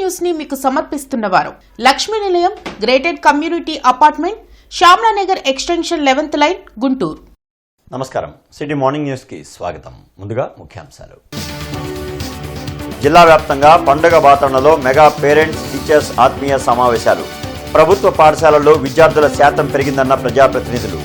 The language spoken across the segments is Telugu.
న్యూస్ ని మీకు సమర్పిస్తున్నవారు Lakshmi Nilayam gated community apartment Shyamalanagar extension 11th line Guntur. నమస్కారం. సిటీ మార్నింగ్ న్యూస్ కి స్వాగతం. ముందుగా ముఖ్యాంశాలు. జిల్లా వ్యాప్తంగా పండుగ వాతావరణంలో మెగా పేరెంట్స్ టీచర్స్ ఆత్మీయ సమావేశాలు. ప్రభుత్వ పాఠశాలల్లో విద్యార్థుల శాతం పెరిగిందన్న ప్రజాప్రతినిధులు.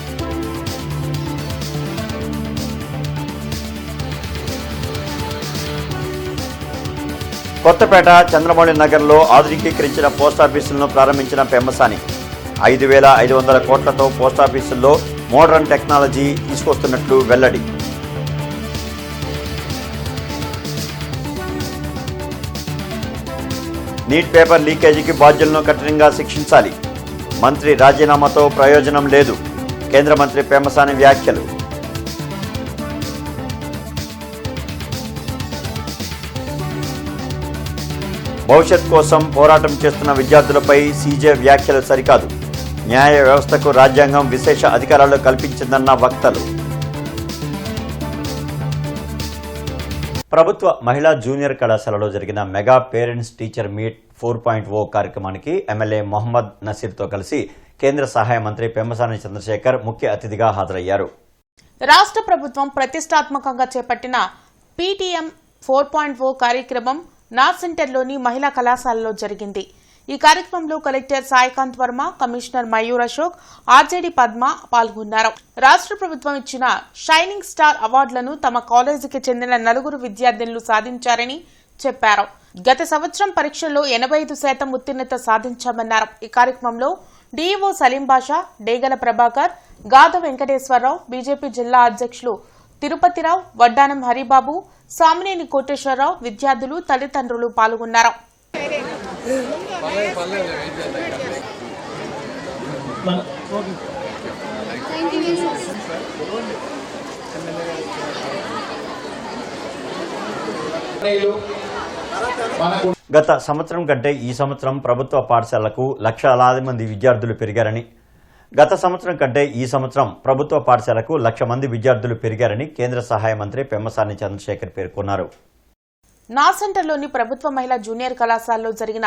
కొత్తపేట చంద్రమౌళి నగర్లో ఆధునికీకరించిన పోస్టాఫీసులను ప్రారంభించిన పెమ్మసాని. 5,500 కోట్లతో పోస్టాఫీసుల్లో మోడర్న్ టెక్నాలజీ తీసుకొస్తున్నట్లు వెల్లడి. నీట్ పేపర్ లీకేజీకి బాధ్యులను కఠినంగా శిక్షించాలి. మంత్రి రాజీనామాతో ప్రయోజనం లేదు. కేంద్ర మంత్రి పెమ్మసాని వ్యాఖ్యలు. భవిష్యత్ కోసం పోరాటం చేస్తున్న విద్యార్థులపై సీజే వ్యాఖ్యలు సరికాదు. న్యాయ వ్యవస్థకు రాజ్యాంగం విశేష అధికారాలు కల్పించిందన్న వక్తలు. ప్రభుత్వ మహిళా జూనియర్ కళాశాలలో జరిగిన మెగా పేరెంట్స్ టీచర్ మీట్ 4.0 కార్యక్రమానికి ఎమ్మెల్యే మొహమ్మద్ నసీర్తో కలిసి కేంద్ర సహాయ మంత్రి పెమ్మసాని చంద్రశేఖర్ ముఖ్య అతిథిగా హాజరయ్యారు. రాష్ట్ర ప్రభుత్వం ప్రతిష్టాత్మకంగా చేపట్టిన పీటీఎం 4.0 కార్యక్రమం నార్ సెంటర్లోని మహిళా కళాశాలలో జరిగింది. ఈ కార్యక్రమంలో collector Saikanth Varma, commissioner Mayur Ashok, RJD Padma పాల్గొన్నారు. రాష్ట్ర ప్రభుత్వం ఇచ్చిన షైనింగ్ స్టార్ అవార్డులను తమ కాలేజీకి చెందిన 4 విద్యార్థినులు సాధించారని చెప్పారు. గత సంవత్సరం పరీక్షల్లో 85% ఉత్తీర్ణత సాధించామన్నారు. ఈ కార్యక్రమంలో డీఈఓ సలీం బాషా, డేగల ప్రభాకర్, గాద వెంకటేశ్వరరావు, బీజేపీ జిల్లా అధ్యక్షులు తిరుపతిరావు, వడ్డానం హరిబాబు, సామినేని కోటేశ్వరరావు, విద్యార్థులు, తల్లిదండ్రులు పాల్గొన్నారు. గత సంవత్సరం కంటే ఈ సంవత్సరం ప్రభుత్వ పాఠశాలలకు లక్షలాది మంది విద్యార్థులు పెరిగారని ప్రభుత్వ పాఠశాలకు 1,00,000 మంది విద్యార్థులు పెరిగారని కేంద్ర సహాయ మంత్రి పెమ్మసాని చంద్రశేఖర్ పేర్కొన్నారు. నార్ సెంటర్లోని ప్రభుత్వ మహిళా జూనియర్ కళాశాలలో జరిగిన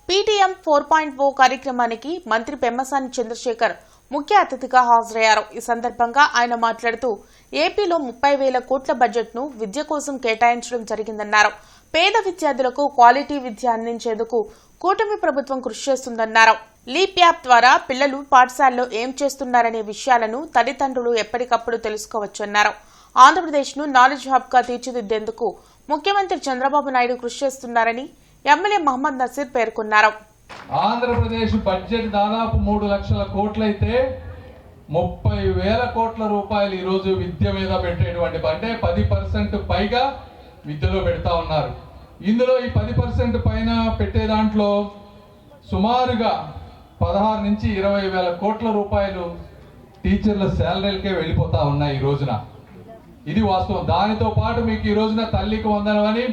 పీటీఎం 4.0 కార్యక్రమానికి మంత్రి పెమ్మసాని చంద్రశేఖర్ ముఖ్య అతిథిగా హాజరయ్యారు. ఈ సందర్భంగా ఆయన మాట్లాడుతూ ఏపీలో 30,000 కోట్ల బడ్జెట్ను విద్య కోసం కేటాయించడం జరిగిందన్నారు. పేద విద్యార్థులకు క్వాలిటీ విద్య అందించేందుకు కూటమి ప్రభుత్వం కృషి చేస్తుందన్నారు. లీప్ యాప్ ద్వారా పిల్లలు పాఠశాలలో ఏం చేస్తున్నారనే విషయాలను తల్లిదండ్రులు ఎప్పటికప్పుడు తెలుసుకోవచ్చన్నారు. ఆంధ్రప్రదేశ్ను నాలెడ్జ్ హబ్గా తీర్చిదిద్దేందుకు ముఖ్యమంత్రి చంద్రబాబు నాయుడు కృషి చేస్తున్నారని ఎమ్మెల్యే మహమ్మద్ నసీర్ పేర్కొన్నారు. ఆంధ్రప్రదేశ్ బడ్జెట్ దాదాపు 3 లక్షల కోట్లయితే 30,000 కోట్ల రూపాయలు ఈ రోజు విద్య మీద పెట్టేటువంటి, అంటే 10% పైగా విద్యలో పెడతా ఉన్నారు. ఇందులో ఈ 10% పైన పెట్టే దాంట్లో సుమారుగా 16 నుంచి 20,000 కోట్ల రూపాయలు టీచర్ల శాలరీలకే వెళ్ళిపోతా ఉన్నాయి ఈ రోజున. ఇది వాస్తవం. దానితో పాటు మీకు ఈ రోజున తల్లికి వందనం అని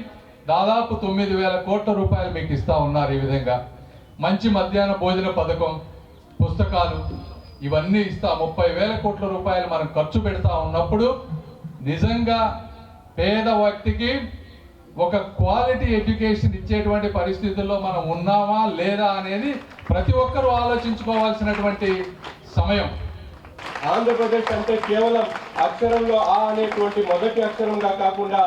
దాదాపు 9,000 కోట్ల రూపాయలు మీకు ఇస్తా ఉన్నారు. ఈ విధంగా మంచి మధ్యాహ్న భోజన పథకం, పుస్తకాలు ఇవన్నీ ఇస్తా 30,000 కోట్ల రూపాయలు మనం ఖర్చు పెడతా ఉన్నప్పుడు నిజంగా పేద వ్యక్తికి ఒక క్వాలిటీ ఎడ్యుకేషన్ ఇచ్చేటువంటి పరిస్థితుల్లో మనం ఉన్నామా లేదా అనేది ప్రతి ఒక్కరూ ఆలోచించుకోవాల్సినటువంటి సమయం. ఆంధ్రప్రదేశ్ అంటే కేవలం అక్షరంలో ఆ అనేటువంటి మొదటి అక్షరంగా కాకుండా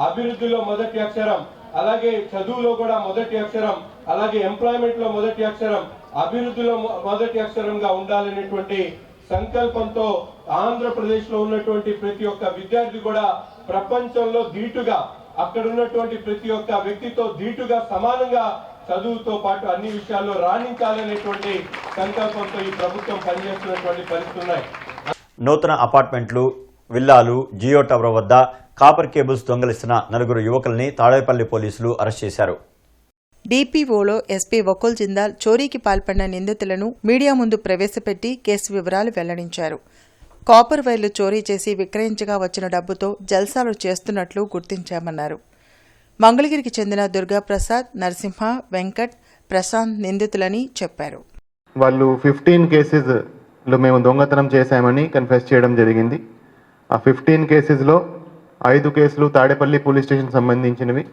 అభివృద్ధిలో మొదటి అక్షరం, అలాగే చదువులో కూడా మొదటి అక్షరం, అలాగే ఎంప్లాయ్మెంట్ లో మొదటి అక్షరం, అభివృద్ధిలో మొదటి అక్షరంగా ఉండాలనేటువంటి సంకల్పంతో ఆంధ్రప్రదేశ్ లో ఉన్నటువంటి ప్రతి ఒక్క విద్యార్థి కూడా ప్రపంచంలో ధీటుగా, అక్కడ ఉన్నటువంటి ప్రతి ఒక్క వ్యక్తితో ధీటుగా సమానంగా చదువుతో పాటు అన్ని విషయాల్లో రాణించాలనేటువంటి సంకల్పంతో ఈ ప్రభుత్వం పనిచేస్తున్నటువంటి పరిస్థితులు ఉన్నాయి. నూతన అపార్ట్మెంట్లు, విల్లాలు, జియో టవర్ వద్ద కాపర్ కేబుల్స్ దొంగలిస్తున్న 4 యువకుల్ని తాడేపల్లి పోలీసులు అరెస్ట్ చేశారు. డిపిఓలో ఎస్పీ వకుల్ జిందాల్ చోరీకి పాల్పడిన నిందితులను మీడియా ముందు ప్రవేశపెట్టి కేసు వివరాలు వెల్లడించారు. కాపర్ వైర్లు చోరీ చేసి విక్రయించగా వచ్చిన డబ్బుతో జల్సాలు చేస్తున్నట్లు గుర్తించామన్నారు. మంగళగిరికి చెందిన దుర్గాప్రసాద్, నరసింహ, వెంకట్, ప్రశాంత్ నిందితులని చెప్పారు. వాళ్ళు 15 కేసెస్లో మేము దొంగతనం చేశామని కన్ఫెస్ చేయడం జరిగింది. ఆ 15 కేసెస్లో 5 కేసులు తాడేపల్లి పోలీస్ స్టేషన్ సంబంధించినవి,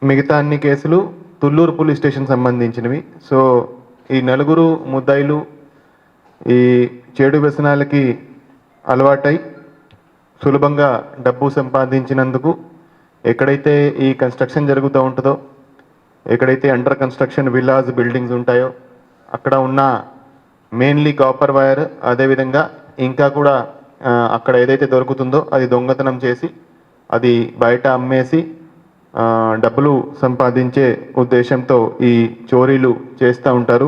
మిగతా అన్ని కేసులు తుళ్ళూరు పోలీస్ స్టేషన్ సంబంధించినవి. సో ఈ నలుగురు ముద్దాయిలు ఈ చెడు వ్యసనాలకి అలవాటై సులభంగా డబ్బు సంపాదించినందుకు ఎక్కడైతే ఈ కన్స్ట్రక్షన్ జరుగుతూ ఉంటుందో, ఎక్కడైతే అండర్ కన్స్ట్రక్షన్ విల్లాస్ బిల్డింగ్స్ ఉంటాయో అక్కడ ఉన్న మెయిన్లీ కాపర్ వైర్, అదేవిధంగా ఇంకా కూడా అక్కడ ఏదైతే దొరుకుతుందో అది దొంగతనం చేసి అది బయట అమ్మేసి డబ్బులు సంపాదించే ఉద్దేశంతో ఈ చోరీలు చేస్తూ ఉంటారు.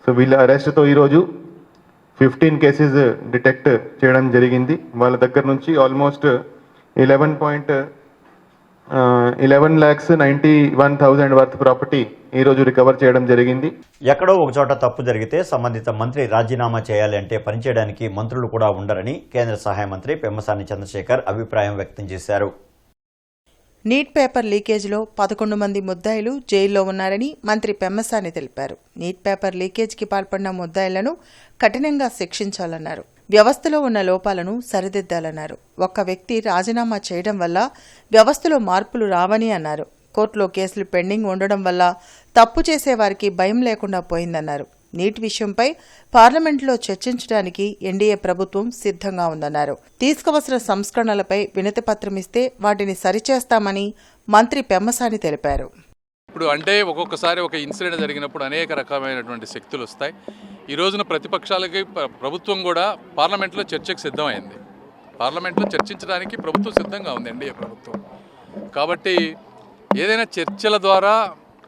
సో వీళ్ళ అరెస్ట్తో ఈరోజు 15 కేసెస్ డిటెక్ట్ చేయడం జరిగింది. వాళ్ళ దగ్గర నుంచి ఆల్మోస్ట్ 11,91,00,000 వర్త్ ప్రాపర్టీ ఈరోజు రికవర్ చేయడం జరిగింది. ఎక్కడో ఒకచోట తప్పు జరిగితే సంబంధిత మంత్రి రాజీనామా చేయాలి అంటే పనిచేయడానికి మంత్రులు కూడా ఉండరని కేంద్ర సహాయ మంత్రి పెమ్మసాని చంద్రశేఖర్ అభిప్రాయం వ్యక్తం చేశారు. నీట్ పేపర్ లీకేజ్లో 11 మంది ముద్దాయిలు జైల్లో ఉన్నారని మంత్రి పెమ్మసాని తెలిపారు. నీట్ పేపర్ లీకేజ్కి పాల్పడిన ముద్దాయిలను కఠినంగా శిక్షించాలన్నారు. వ్యవస్థలో ఉన్న లోపాలను సరిదిద్దాలన్నారు. ఒక్క వ్యక్తి రాజీనామా చేయడం వల్ల వ్యవస్థలో మార్పులు రావని అన్నారు. కోర్టులో కేసులు పెండింగ్ ఉండడం వల్ల తప్పు చేసేవారికి భయం లేకుండా పోయిందన్నారు. నీట్ విషయంపై పార్లమెంట్లో చర్చించడానికి ఎన్డీఏ ప్రభుత్వం సిద్ధంగా ఉందన్నారు. తీసుకువస్తున్న సంస్కరణలపై వినతి పత్రం ఇస్తే వాటిని సరిచేస్తామని మంత్రి పెమ్మసాని తెలిపారు. ఇప్పుడు అంటే ఒక్కొక్కసారి ఒక ఇన్సిడెంట్ జరిగినప్పుడు అనేక రకమైనటువంటి శక్తులు వస్తాయి. ఈ రోజున ప్రతిపక్షాలకి ప్రభుత్వం కూడా పార్లమెంట్లో చర్చకు సిద్ధమైంది. పార్లమెంట్లో చర్చించడానికి ప్రభుత్వం సిద్ధంగా ఉంది, ఎన్డీఏ ప్రభుత్వం. కాబట్టి ఏదైనా చర్చల ద్వారా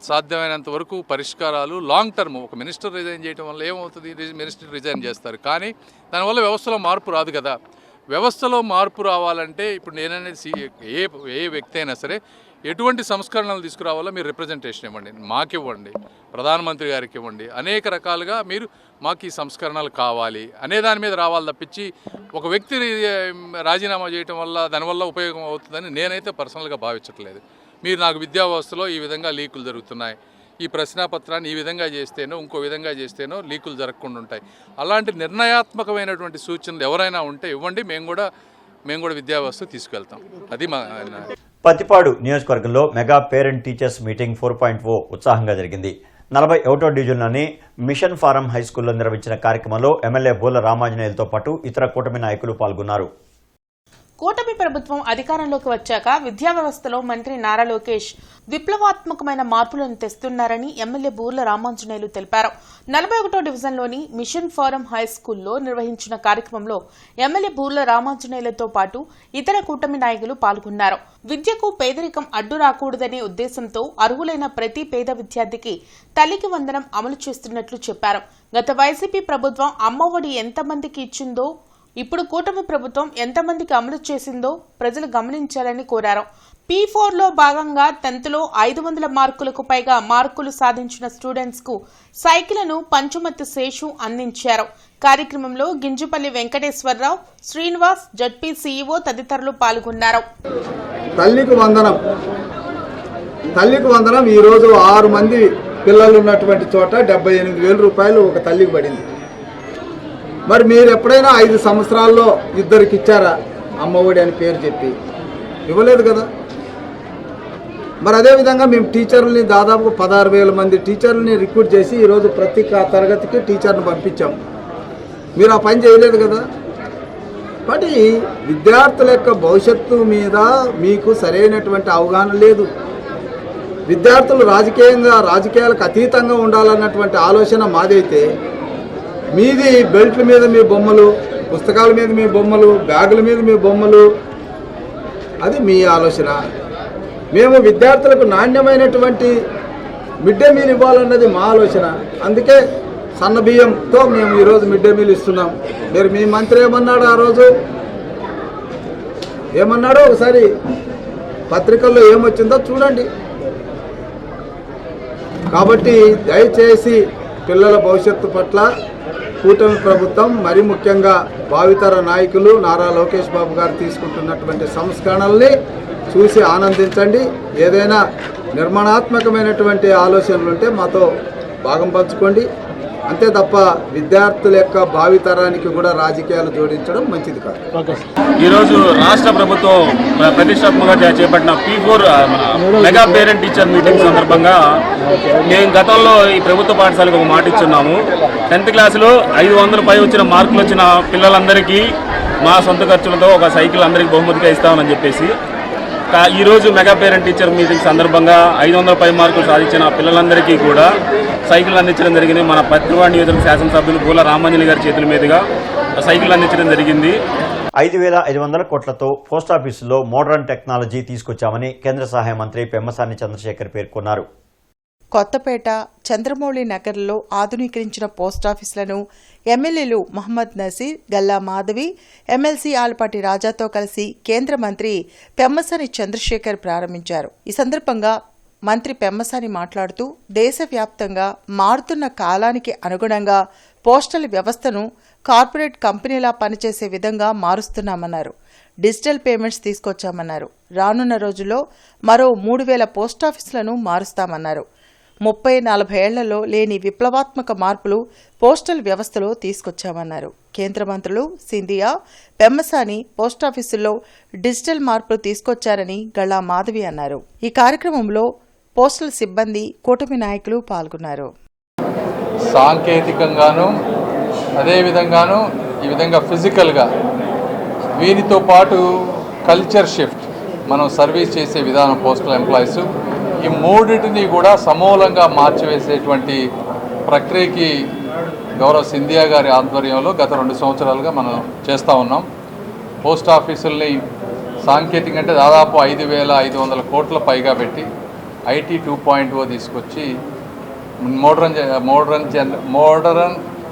సాధ్యమైనంత వరకు పరిష్కారాలు లాంగ్ టర్మ్. ఒక మినిస్టర్ రిజైన్ చేయడం వల్ల ఏమవుతుంది? మినిస్టర్ రిజైన్ చేస్తారు, కానీ దానివల్ల వ్యవస్థలో మార్పు రాదు కదా. వ్యవస్థలో మార్పు రావాలంటే ఇప్పుడు నేననేది ఏ వ్యక్తి అయినా సరే ఎటువంటి సంస్కరణలు తీసుకురావాలో మీరు రిప్రజెంటేషన్ ఇవ్వండి, మాకు ఇవ్వండి, ప్రధానమంత్రి గారికి ఇవ్వండి. అనేక రకాలుగా మీరు మాకు ఈ సంస్కరణలు కావాలి అనే దాని మీద రావాలి తప్పించి ఒక వ్యక్తి రాజీనామా చేయడం వల్ల దానివల్ల ఉపయోగం అవుతుందని నేనైతే పర్సనల్గా భావించట్లేదు. మీరు నాకు విద్యా వ్యవస్థలో ఈ విధంగా లీకులు జరుగుతున్నాయి, ఈ ప్రశ్నాపత్రాన్ని ఈ విధంగా చేస్తేనో ఇంకో విధంగా చేస్తేనో లీకులు జరగకుండా ఉంటాయి. అలాంటి నిర్ణయాత్మకమైనటువంటి సూచనలు ఎవరైనా ఉంటే ఇవ్వండి, మేము కూడా విద్యా వ్యవస్థ తీసుకెళ్తాం. అది మా పత్తిపాడు నియోజకవర్గంలో మెగా పేరెంట్ టీచర్స్ మీటింగ్ 4.0 ఉత్సాహంగా జరిగింది. 41వ డివిజన్లోని మిషన్ ఫారం హైస్కూల్లో నిర్వహించిన కార్యక్రమంలో ఎమ్మెల్యే బూల రామాంజనేయులతో పాటు ఇతర కూటమి నాయకులు పాల్గొన్నారు. కూటమి ప్రభుత్వం అధికారంలోకి వచ్చాక విద్యా వ్యవస్థలో మంత్రి నారా లోకేష్ విప్లవాత్మకమైన మార్పులను తెస్తున్నారని ఎమ్మెల్యే బూర్ల రామాంజనేయులు తెలిపారు. 41వ డివిజన్లోని మిషన్ ఫారం హైస్కూల్లో నిర్వహించిన కార్యక్రమంలో ఎమ్మెల్యే బూర్ల రామాంజనేయులతో పాటు ఇతర కూటమి నాయకులు పాల్గొన్నారు. విద్యకు పేదరికం అడ్డు రాకూడదనే ఉద్దేశంతో అర్హులైన ప్రతి పేద విద్యార్థికి తల్లికి వందనం అమలు చేస్తున్నట్లు చెప్పారు. గత వైసీపీ ప్రభుత్వం అమ్మఒడి ఎంతమందికి ఇచ్చిందో ఇప్పుడు కూటమి ప్రభుత్వం ఎంతమందికి అమలు చేసిందో ప్రజలు గమనించాలని కోరారు. P4లో భాగంగా 10th లో 500 మార్కులకు పైగా మార్కులు సాధించిన స్టూడెంట్స్ కు సైకిళ్లను పంచుమతి శేషు అందించారు. కార్యక్రమంలో గింజపల్లి వెంకటేశ్వరరావు, శ్రీనివాస్, జడ్పీ సీఈఓ తదితరులు పాల్గొన్నారు. తల్లికి వందనం ఈరోజు 6 మంది పిల్లలు ఉన్నటువంటి చోట 78,000 రూపాయలు ఒక తల్లికి పడింది. మరి మీరు ఎప్పుడైనా 5 సంవత్సరాల్లో ఇద్దరికి ఇచ్చారా అమ్మఒడి అని పేరు చెప్పి? ఇవ్వలేదు కదా. మరి అదేవిధంగా మేము టీచర్లని దాదాపు 16,000 మంది టీచర్లని రిక్రూట్ చేసి ఈరోజు ప్రతి తరగతికి టీచర్ని పంపించాం. మీరు ఆ పని చేయలేదు కదా. కాబట్టి విద్యార్థుల యొక్క భవిష్యత్తు మీద మీకు సరైనటువంటి అవగాహన లేదు. విద్యార్థులు రాజకీయాలకు అతీతంగా ఉండాలన్నటువంటి ఆలోచన మాదైతే, మీది బెల్ట్ల మీద మీ బొమ్మలు, పుస్తకాల మీద మీ బొమ్మలు, బ్యాగుల మీద మీ బొమ్మలు, అది మీ ఆలోచన. మేము విద్యార్థులకు నాణ్యమైనటువంటి మిడ్ డే మీల్ ఇవ్వాలన్నది మా ఆలోచన. అందుకే సన్న బియ్యంతో మేము ఈరోజు మిడ్ డే మీల్ ఇస్తున్నాం. మీరు మీ మంత్రి ఏమన్నాడు ఆ రోజు? ఏమన్నాడో ఒకసారి పత్రికల్లో ఏమొచ్చిందో చూడండి. కాబట్టి దయచేసి పిల్లల భవిష్యత్తు పట్ల కూటమి ప్రభుత్వం, మరి ముఖ్యంగా భావితర నాయకులు నారా లోకేష్ బాబు గారు తీసుకుంటున్నటువంటి సంస్కరణల్ని చూసి ఆనందించండి. ఏదైనా నిర్మాణాత్మకమైనటువంటి ఆలోచనలు ఉంటే మాతో భాగం పంచుకోండి. అంతే తప్ప విద్యార్థుల యొక్క భావితరానికి కూడా రాజకీయాలు జోడించడం మంచిది కాదు. ఈరోజు రాష్ట్ర ప్రభుత్వం ప్రతిష్టాత్మకంగా చేపట్టిన P4 mega parent teacher meeting సందర్భంగా మేము గతంలో ఈ ప్రభుత్వ పాఠశాలకు ఒక మాట ఇచ్చున్నాము. 10th క్లాసులో 500 పై వచ్చిన మార్కులు వచ్చిన పిల్లలందరికీ మా సొంత ఖర్చులతో ఒక సైకిల్ అందరికీ బహుమతిగా ఇస్తామని చెప్పేసి ఈరోజు మెగా పేరెంట్ టీచర్ మీటింగ్ సందర్భంగా 500 పై మార్కులు సాధించిన పిల్లలందరికీ కూడా సైకిల్ అందించడం జరిగింది. మన పత్రివాడ నియోజకవర్గ శాసనసభ్యులు బూల రామాంజలి గారి చేతుల మీదుగా సైకిల్ అందించడం జరిగింది. 5,500 కోట్లతో పోస్టాఫీసులో మోడర్న్ టెక్నాలజీ తీసుకొచ్చామని కేంద్ర సహాయ మంత్రి పెమ్మసాని చంద్రశేఖర్ పేర్కొన్నారు. కొత్తపేట, చంద్రమౌళి నగర్లో ఆధునీకరించిన పోస్టాఫీసులను ఎమ్మెల్యేలు మహమ్మద్ నసీర్, గల్లా మాధవి, ఎమ్మెల్సీ ఆలపాటి రాజాతో కలిసి కేంద్ర మంత్రి పెమ్మసాని చంద్రశేఖర్ ప్రారంభించారు. ఈ సందర్భంగా మంత్రి పెమ్మసాని మాట్లాడుతూ దేశవ్యాప్తంగా మారుతున్న కాలానికి అనుగుణంగా పోస్టల్ వ్యవస్థను కార్పొరేట్ కంపెనీలా పనిచేసే విధంగా మారుస్తున్నామన్నారు. Digital payments తీసుకొచ్చామన్నారు. రానున్న రోజుల్లో మరో 3,000 పోస్టాఫీసులను మారుస్తామన్నారు. 30-40 ఏళ్లలో లేని విప్లవాత్మక మార్పులు పోస్టల్ వ్యవస్థలో తీసుకొచ్చామన్నారు. కేంద్ర మంత్రులు సింధియా, పెమ్మసాని పోస్టాఫీసుల్లో డిజిటల్ మార్పులు తీసుకొచ్చారని గళ్ళా మాధవి అన్నారు. ఈ కార్యక్రమంలో పోస్టల్ సిబ్బంది, కూటమి నాయకులు పాల్గొన్నారు. సాంకేతికంగాను అదేవిధంగాను ఈ విధంగా ఫిజికల్గా వీరితో పాటు కల్చర్ షిఫ్ట్ మనం సర్వీస్ చేసే విధానం పోస్టల్ ఎంప్లాయీస్ ఈ మూడింటిని కూడా సమూలంగా మార్చివేసేటువంటి ప్రక్రియకి గౌరవ సింధియా గారి ఆధ్వర్యంలో గత 2 సంవత్సరాలుగా మనం చేస్తూ ఉన్నాం. పోస్ట్ ఆఫీసుల్ని సాంకేతికంగా అంటే దాదాపు 5,500 కోట్ల పైగా పెట్టి IT 2.0 తీసుకొచ్చి మోడర్న్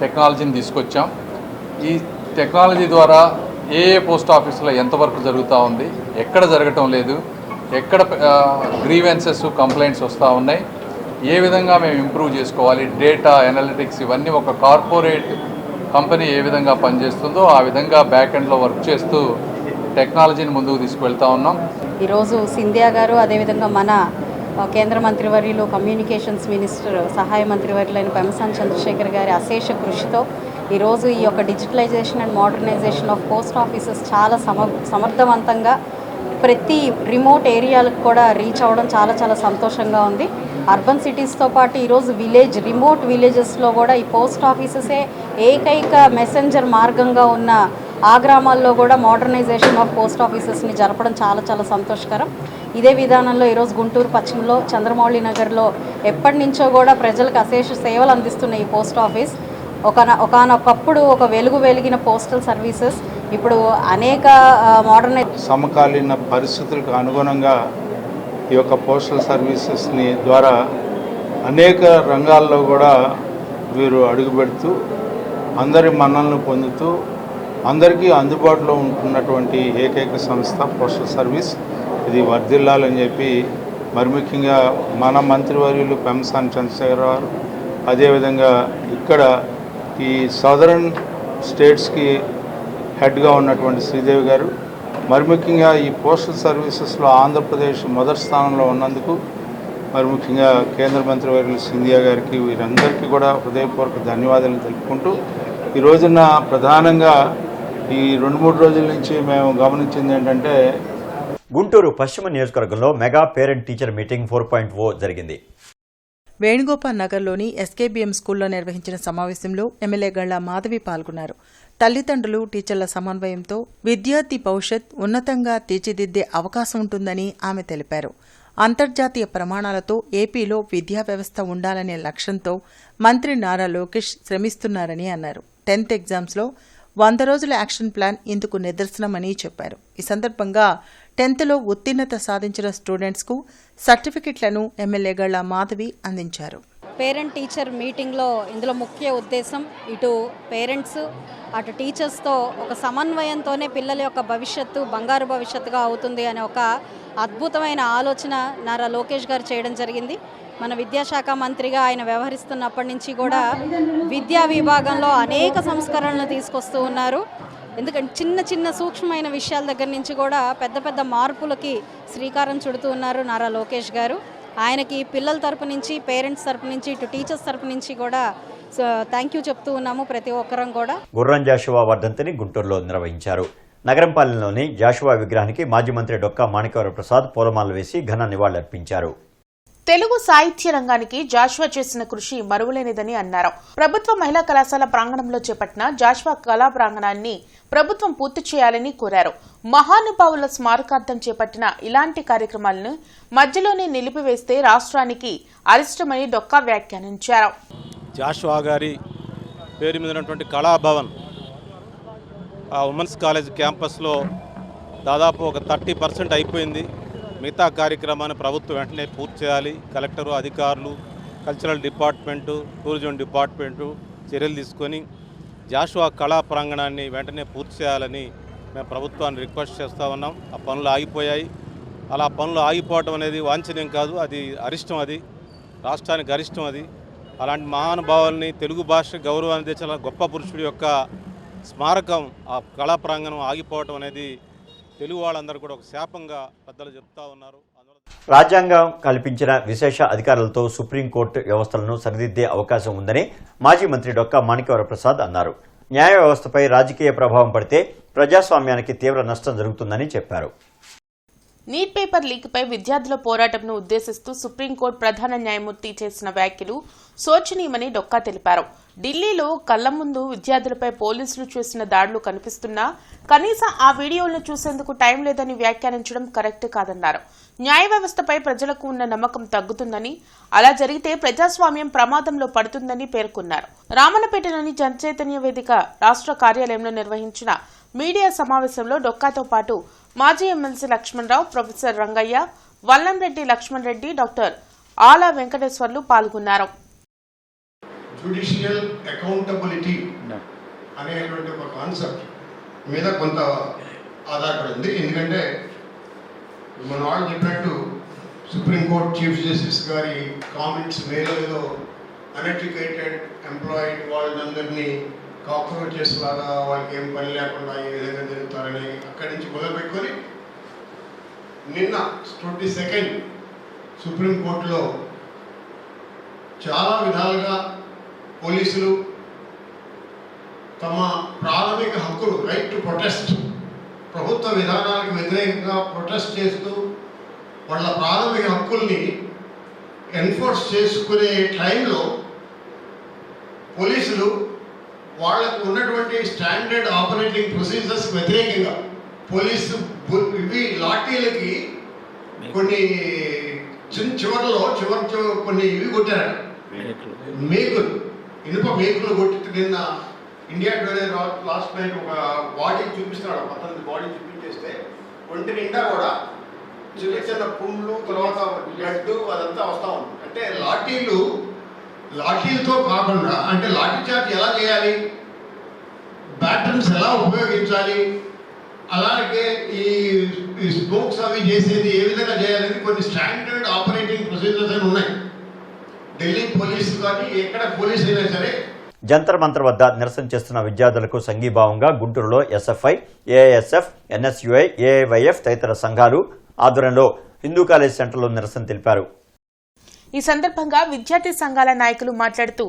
టెక్నాలజీని తీసుకొచ్చాం. ఈ టెక్నాలజీ ద్వారా ఏ పోస్ట్ ఆఫీసులో ఎంతవరకు జరుగుతూ ఉంది, ఎక్కడ జరగటం లేదు, ఎక్కడ గ్రీవెన్సెస్ కంప్లైంట్స్ వస్తూ ఉన్నాయి, ఏ విధంగా మేము ఇంప్రూవ్ చేసుకోవాలి, డేటా అనలిటిక్స్ ఇవన్నీ ఒక కార్పొరేట్ కంపెనీ ఏ విధంగా పనిచేస్తుందో ఆ విధంగా బ్యాక్ ఎండ్లో వర్క్ చేస్తూ టెక్నాలజీని ముందుకు తీసుకువెళ్తా ఉన్నాం. ఈరోజు సింధియా గారు అదేవిధంగా మన కేంద్ర మంత్రివర్యులు కమ్యూనికేషన్స్ మినిస్టర్ సహాయ మంత్రివర్యులైన పెమ్మసాని చంద్రశేఖర్ గారి అశేష కృషితో ఈరోజు ఈ యొక్క digitalisation and modernisation of post offices చాలా సమర్థవంతంగా ప్రతి రిమోట్ ఏరియాలకు కూడా రీచ్ అవ్వడం చాలా సంతోషంగా ఉంది. అర్బన్ సిటీస్తో పాటు ఈరోజు రిమోట్ విలేజెస్లో కూడా ఈ పోస్ట్ ఆఫీసెసే ఏకైక మెసెంజర్ మార్గంగా ఉన్న ఆ గ్రామాల్లో కూడా మోడర్నైజేషన్ ఆఫ్ పోస్ట్ ఆఫీసెస్ని జరపడం చాలా సంతోషకరం. ఇదే విధానంలో ఈరోజు గుంటూరు పశ్చిమలో చంద్రమౌళి నగర్లో ఎప్పటి నుంచో కూడా ప్రజలకు అశేష సేవలు అందిస్తున్న ఈ పోస్ట్ ఆఫీస్ ఒకనొకప్పుడు ఒక వెలిగిన పోస్టల్ సర్వీసెస్ ఇప్పుడు అనేక సమకాలీన పరిస్థితులకు అనుగుణంగా ఈ యొక్క పోస్టల్ సర్వీసెస్ని ద్వారా అనేక రంగాల్లో కూడా వీరు అడుగుపెడుతూ అందరి మన్నలను పొందుతూ అందరికీ అందుబాటులో ఉంటున్నటువంటి ఏకైక సంస్థ పోస్టల్ సర్వీస్. ఇది వర్ధిల్లాలని చెప్పి మరి ముఖ్యంగా మన మంత్రివర్యులు పెమ్మసాని చంద్రశేఖర్ గారు, అదేవిధంగా ఇక్కడ ఈ సదరన్ స్టేట్స్కి హెడ్గా ఉన్నటువంటి శ్రీదేవి గారు, మరి ముఖ్యంగా ఈ పోస్టల్ సర్వీసెస్లో ఆంధ్రప్రదేశ్ మొదటి స్థానంలో ఉన్నందుకు మరి ముఖ్యంగా కేంద్ర మంత్రివర్యులు సింధియా గారికి వీరందరికీ కూడా హృదయపూర్వక ధన్యవాదాలు తెలుపుకుంటూ ఈ రోజున ప్రధానంగా ఈ 2-3 రోజుల నుంచి మేము గమనించింది ఏంటంటే గుంటూరు పశ్చిమ నియోజకవర్గంలో మెగా పేరెంట్ టీచర్ మీటింగ్ 4.0 జరిగింది. వేణుగోపాల్ నగర్లోని SKBM స్కూల్లో నిర్వహించిన సమావేశంలో ఎమ్మెల్యే గళ్ళా మాధవి పాల్గొన్నారు. తల్లిదండ్రులు, టీచర్ల సమన్వయంతో విద్యార్థి భవిష్యత్ ఉన్నతంగా తీర్చిదిద్దే అవకాశం ఉంటుందని ఆమె తెలిపారు. అంతర్జాతీయ ప్రమాణాలతో ఏపీలో విద్యా వ్యవస్థ ఉండాలనే లక్ష్యంతో మంత్రి నారా లోకేష్ శ్రమిస్తున్నారని అన్నారు. 10th ఎగ్జామ్స్లో 100 రోజుల యాక్షన్ ప్లాన్ ఇందుకు నిదర్శనమని చెప్పారు. ఈ సందర్భంగా 10th ఉత్తీర్ణత సాధించిన స్టూడెంట్స్కు సర్టిఫికెట్లను ఎమ్మెల్యే గళ్ళా మాధవి అందించారు. పేరెంట్ టీచర్ మీటింగ్లో ఇందులో ముఖ్య ఉద్దేశం ఇటు పేరెంట్స్ అటు టీచర్స్తో ఒక సమన్వయంతోనే పిల్లల యొక్క భవిష్యత్తు బంగారు భవిష్యత్తుగా అవుతుంది అనే ఒక అద్భుతమైన ఆలోచన నారా లోకేష్ గారు చేయడం జరిగింది. మన విద్యాశాఖ మంత్రిగా ఆయన వ్యవహరిస్తున్నప్పటి నుంచి కూడా విద్యా విభాగంలో అనేక సంస్కరణలు తీసుకొస్తూ ఉన్నారు. ఎందుకంటే చిన్న సూక్ష్మమైన విషయాల దగ్గర నుంచి కూడా పెద్ద మార్పులకి శ్రీకారం చుడుతూ ఉన్నారు నారా లోకేష్ గారు. ఆయనకి పిల్లల తరపు నుంచి, పేరెంట్స్ తరపు నుంచి, ఇటు టీచర్స్ తరపు నుంచి కూడా సో థ్యాంక్ యూ చెప్తూ ఉన్నాము ప్రతి ఒక్కరం కూడా. గుర్రం జాషువా వర్ధంతిని గుంటూరులో నిర్వహించారు. నగరంపాలెంలోని జాషువా విగ్రహానికి మాజీ మంత్రి డొక్కా మాణిక్యవర ప్రసాద్ పూలమాలలు వేసి ఘన నివాళులర్పించారు. తెలుగు సాహిత్య రంగానికి జాషువా చేసిన కృషి మరువలేనిదని అన్నారు. ప్రభుత్వ మహిళా కళాశాల ప్రాంగణంలో చేపట్టిన జాషువా కళా ప్రాంగణాన్ని ప్రభుత్వం పూర్తి చేయాలని కోరారు. మహానుభావుల స్మారకార్థం చేపట్టిన ఇలాంటి కార్యక్రమాలను మధ్యలోనే నిలిపివేస్తే రాష్ట్రానికి అరిష్టమని డొక్కా వ్యాఖ్యానించారు. జాషువా గారి పేరు మీద ఉన్నటువంటి కళాభవన్ ఆ ఉమెన్స్ కాలేజ్ క్యాంపస్లో దాదాపు ఒక 30% అయిపోయింది. మిగతా కార్యక్రమాన్ని ప్రభుత్వం వెంటనే పూర్తి చేయాలి. కలెక్టరు, అధికారులు, కల్చరల్ డిపార్ట్మెంటు, టూరిజం డిపార్ట్మెంటు చర్యలు తీసుకొని జాషువా కళా ప్రాంగణాన్ని వెంటనే పూర్తి చేయాలని మేము ప్రభుత్వాన్ని రిక్వెస్ట్ చేస్తూ ఉన్నాం. ఆ పనులు ఆగిపోయాయి. అలా పనులు ఆగిపోవడం అనేది వాంఛనీయం కాదు, అది అరిష్టం, అది రాష్ట్రానికి అరిష్టం. అది అలాంటి మహానుభావుల్ని, తెలుగు భాష గౌరవాన్ని తెచ్చిన గొప్ప పురుషుడి యొక్క స్మారకం, ఆ కళా ప్రాంగణం ఆగిపోవడం అనేది తెలుగు వాళ్ళందరూ కూడా ఒక శాపంగా పెద్దలు చెప్తా ఉన్నారు. రాజ్యాంగం కల్పించిన విశేష అధికారాలతో సుప్రీంకోర్టు వ్యవస్థలను సరిదిద్దే అవకాశం ఉందని మాజీ మంత్రి డొక్కా మాణిక్యవర ప్రసాద్ అన్నారు. న్యాయ వ్యవస్థపై రాజకీయ ప్రభావం పడితే ప్రజాస్వామ్యానికి తీవ్ర నష్టం జరుగుతుందని చెప్పారు. నీట్ పేపర్ లీక్పై విద్యార్థుల పోరాటంను ఉద్దేశిస్తూ సుప్రీంకోర్టు ప్రధాన న్యాయమూర్తి చేసిన వ్యాఖ్యలు శోచనీయమని డొక్కా తెలిపారు. ఢిల్లీలో కళ్ల ముందు విద్యార్థులపై పోలీసులు చేసిన దాడులు కనిపిస్తున్నా కనీసం ఆ వీడియోలను చూసేందుకు టైం లేదని వ్యాఖ్యానించడం కరెక్ట్ కాదన్నారు. న్యాయ వ్యవస్థపై ప్రజలకు ఉన్న నమ్మకం తగ్గుతుందని, అలా జరిగితే ప్రజాస్వామ్యం ప్రమాదంలో పడుతుందని పేర్కొన్నారు. రామన్నపేటలోని జనచైతన్య వేదిక రాష్ట్ర కార్యాలయంలో నిర్వహించిన మీడియా సమావేశంలో డొక్కాతో పాటు మాజీ MLC Lakshmanarao, professor Rangaiah, Vallamreddy Lakshman Reddy, doctor Ala Venkateswarlu పాల్గొన్నారు. జ్యుడిషియల్ అకౌంటబిలిటీ అనేటువంటి ఒక కాన్సెప్ట్ మీద కొంత ఆధారపడింది. ఎందుకంటే మన వాళ్ళు చెప్పినట్టు సుప్రీంకోర్టు చీఫ్ జస్టిస్ గారి కామెంట్స్ మేలో అన్ఎడ్యుకేటెడ్ ఎంప్లాయిడ్ వాళ్ళందరినీ కాక్రోచెస్ లాగా వాళ్ళకి ఏం పని లేకుండా ఏ విధంగా జరుగుతారని అక్కడి నుంచి మొదలుపెట్టుకొని నిన్న 22nd సుప్రీంకోర్టులో చాలా విధాలుగా పోలీసులు తమ ప్రాథమిక హక్కులు, రైట్ టు ప్రొటెస్ట్, ప్రభుత్వ విధానాలకు వ్యతిరేకంగా ప్రొటెస్ట్ చేస్తూ వాళ్ళ ప్రాథమిక హక్కుల్ని ఎన్ఫోర్స్ చేసుకునే టైంలో పోలీసులు వాళ్లకు ఉన్నటువంటి స్టాండర్డ్ ఆపరేటింగ్ ప్రొసీజర్స్ వ్యతిరేకంగా పోలీసు ఇవి లాఠీలకి కొన్ని చివరిలో కొన్ని ఇవి కొట్టారట, మేకులు, ఇనుప మేకులు కొట్టి. నిన్న ఇండియా టుడే లాస్ట్ నైట్ ఒక బాడీ చూపిస్తున్నాడు, అతని బాడీ చూపించేస్తే ఒంటి నిండా కూడా చిన్న చిన్న పుండ్లు, తర్వాత బ్లడ్ అదంతా వస్తూ ఉంది. అంటే లాఠీలతో కాకుండా, అంటే లాఠీ చార్జ్ ఎలా చేయాలి, బ్యాటన్స్ ఎలా ఉపయోగించాలి, అలాగే ఈ స్మోక్స్ అవి చేసేది ఏ విధంగా చేయాలని కొన్ని స్టాండర్డ్ ఆపరేటింగ్ ప్రొసీజర్స్ అని ఉన్నాయి. ఢిల్లీ పోలీసు కానీ ఎక్కడ పోలీసు అయినా సరే. జంతర్ మంతర్ వద్ద నిరసన చేస్తున్న విద్యార్థులకు సంఘీభావంగా గుంటూరులో ఎస్ఎఫ్ఐ, ఏఐఎస్ఎఫ్, ఎన్ఎస్యుఐ, ఏఐవైఎఫ్ తదితర సంఘాలు ఆధ్వర్యంలో హిందూ కాలేజ్ సెంటర్లో నిరసన తెలిపారు. ఈ సందర్భంగా విద్యార్థి సంఘాల నాయకులు మాట్లాడుతూ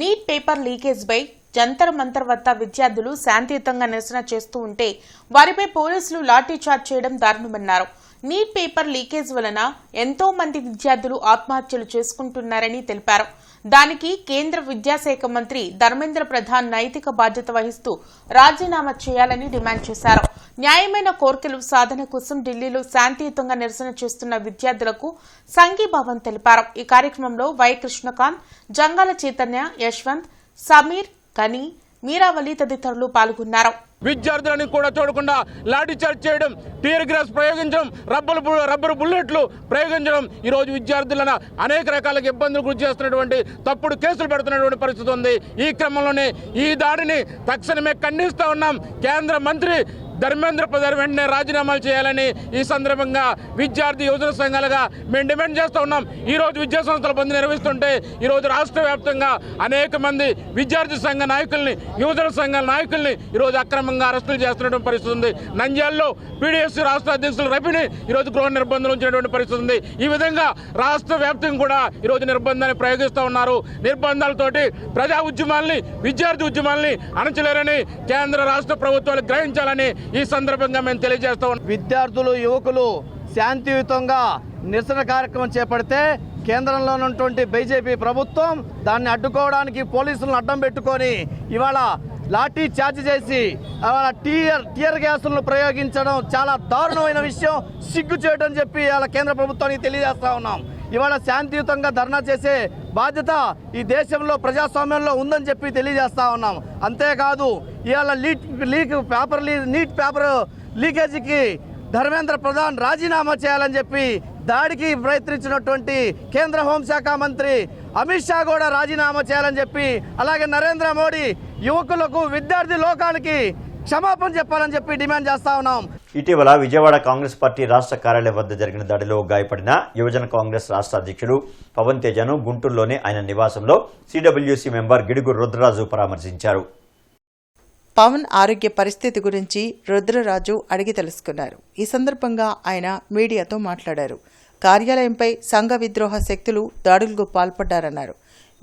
నీట్ పేపర్ లీకేజ్ పై జంతర్ మంతర్ వద్ద విద్యార్థులు శాంతియుతంగా నిరసన చేస్తూ ఉంటే వారిపై పోలీసులు లాఠీ చార్జ్ చేయడం దారుణమన్నారు. నీట్ పేపర్ లీకేజ్ వలన ఎంతో మంది విద్యార్థులు ఆత్మహత్యలు చేసుకుంటున్నారని తెలిపారు. దానికి కేంద్ర విద్యాశాఖ మంత్రి ధర్మేంద్ర ప్రధాన్ నైతిక బాధ్యత వహిస్తూ రాజీనామా చేయాలని డిమాండ్ చేశారు. న్యాయమైన కోర్కెల సాధన కోసం ఢిల్లీలో శాంతియుతంగా నిరసన చేస్తున్న విద్యార్థులకు సంఘీభావం తెలిపారు. ఈ కార్యక్రమంలో వై కృష్ణకాంత్, జంగాల చైతన్య, యశ్వంత్, సమీర్, కని, మీరావళి తదితరులు పాల్గొన్నారు. విద్యార్థులను కూడా చూడకుండా లాఠీ చార్జ్ చేయడం, టీయర్ గ్యాస్ ప్రయోగించడం, రబ్బరు బుల్లెట్లు ప్రయోగించడం, ఈరోజు విద్యార్థులను అనేక రకాల ఇబ్బందులు గురి చేస్తున్నటువంటి తప్పుడు కేసులు పెడుతున్నటువంటి పరిస్థితి ఉంది. ఈ క్రమంలోనే ఈ దాడిని తక్షణమే ఖండిస్తూ ఉన్నాం. కేంద్ర మంత్రి ధర్మేంద్ర ప్రధాన్ వెంటనే రాజీనామాలు చేయాలని ఈ సందర్భంగా విద్యార్థి యువజన సంఘాలుగా మేము డిమాండ్ చేస్తూ ఉన్నాం. ఈరోజు విద్యా సంస్థల బంద్ నిర్వహిస్తుంటే ఈరోజు రాష్ట్ర వ్యాప్తంగా అనేక మంది విద్యార్థి సంఘ నాయకుల్ని, యువజన సంఘాల నాయకుల్ని ఈరోజు అక్రమంగా అరెస్టులు చేస్తున్నటువంటి పరిస్థితి ఉంది. నంద్యాలలో పీడీఎస్సీ రాష్ట్ర అధ్యక్షులు రవిని ఈరోజు గృహ నిర్బంధంలో ఉంచినటువంటి పరిస్థితి ఉంది. ఈ విధంగా రాష్ట్ర వ్యాప్తంగా కూడా ఈరోజు నిర్బంధాన్ని ప్రయోగిస్తూ ఉన్నారు. నిర్బంధాలతోటి ప్రజా ఉద్యమాల్ని, విద్యార్థి ఉద్యమాల్ని అణచలేరని కేంద్ర రాష్ట్ర ప్రభుత్వాలు గ్రహించాలని ఈ సందర్భంగా మేము తెలియజేస్తా ఉన్నాం. విద్యార్థులు, యువకులు శాంతియుతంగా నిరసన కార్యక్రమం చేపడితే కేంద్రంలో ఉన్నటువంటి బీజేపీ ప్రభుత్వం దాన్ని అడ్డుకోవడానికి పోలీసులను అడ్డం పెట్టుకొని ఇవాళ లాఠీ చార్జ్ చేసి టియర్ గ్యాసులను ప్రయోగించడం చాలా దారుణమైన విషయం. సిగ్గు చేయడం చెప్పి ఇవాళ కేంద్ర ప్రభుత్వానికి తెలియజేస్తా ఉన్నాం. ఇవాళ శాంతియుతంగా ధర్నా చేసే బాధ్యత ఈ దేశంలో ప్రజాస్వామ్యంలో ఉందని చెప్పి తెలియజేస్తా ఉన్నాం. అంతేకాదు ఇవాళ నీట్ పేపర్ లీకేజీకి ధర్మేంద్ర ప్రధాన్ రాజీనామా చేయాలని చెప్పి దాడికి ప్రయత్నించినటువంటి కేంద్ర హోంశాఖ మంత్రి అమిత్ షా కూడా రాజీనామా చేయాలని చెప్పి, అలాగే నరేంద్ర మోడీ యువకులకు, విద్యార్థి లోకానికి క్షమాపణ చెప్పాలని చెప్పి డిమాండ్ చేస్తా ఉన్నాం. ఇటీవల విజయవాడ కాంగ్రెస్ పార్టీ రాష్ట్ర కార్యాలయం వద్ద జరిగిన దాడిలో గాయపడిన యువజన కాంగ్రెస్ రాష్ట్ర అధ్యక్షుడు పవన్ తేజను గుంటూరులోని ఆయన నివాసంలో సిడబ్ల్యూసీ మెంబర్ గిడుగు రుద్రరాజు పరామర్శించారు. పవన్ ఆరోగ్య పరిస్థితి గురించి రుద్రరాజు అడిగి తెలుసుకున్నారు. ఈ సందర్భంగా ఆయన మీడియాతో మాట్లాడారు. కార్యాలయంపై సంఘ విద్రోహ శక్తులు దాడులకు పాల్పడ్డారన్నారు.